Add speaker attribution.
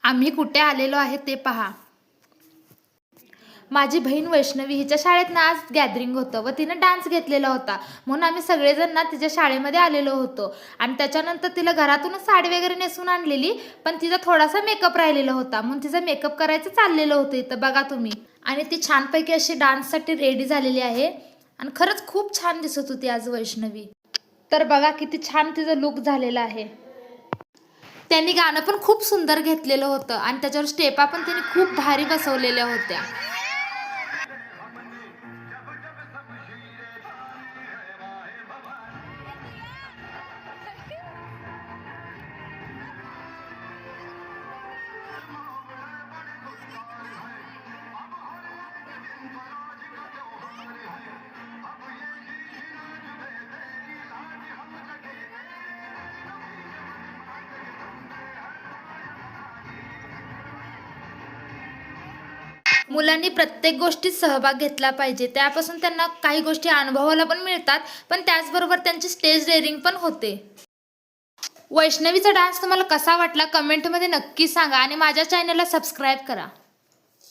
Speaker 1: आम्ही कुठे आलेलो आहे ते पहा। माझी बहीण वैष्णवी हिच्या शाळेत ना आज गॅदरिंग होतं व तिने डान्स घेतलेला होता, म्हणून आम्ही सगळेजण ना तिच्या शाळेमध्ये आलेलो होतो। आणि त्याच्यानंतर तिला घरातूनच साडी वगैरे नेसून आणलेली, पण तिचा थोडासा मेकअप राहिलेला होता, म्हणून तिचा मेकअप करायचं चाललेलं होतं इथं बघा तुम्ही। आणि ती छानपैकी अशी डान्ससाठी रेडी झालेली आहे आणि खरंच खूप छान दिसत होती आज वैष्णवी। तर बघा किती छान तिचं लुक झालेलं आहे। त्यांनी गाणं पण खूप सुंदर घेतलेलं होतं आणि त्याच्यावर स्टेपा पण त्यांनी खूप भारी बसवलेल्या होत्या। मुलांनी प्रत्येक गोष्टीत सहभाग घेतला पाहिजे, त्यापासून त्यांना काही गोष्टी अनुभवायला पण मिळतात, पण त्याचबरोबर त्यांची स्टेज डेअरिंग पण होते। वैष्णवीचा डान्स तुम्हाला कसा वाटला कमेंटमध्ये नक्की सांगा आणि माझ्या चॅनलला सबस्क्राईब करा।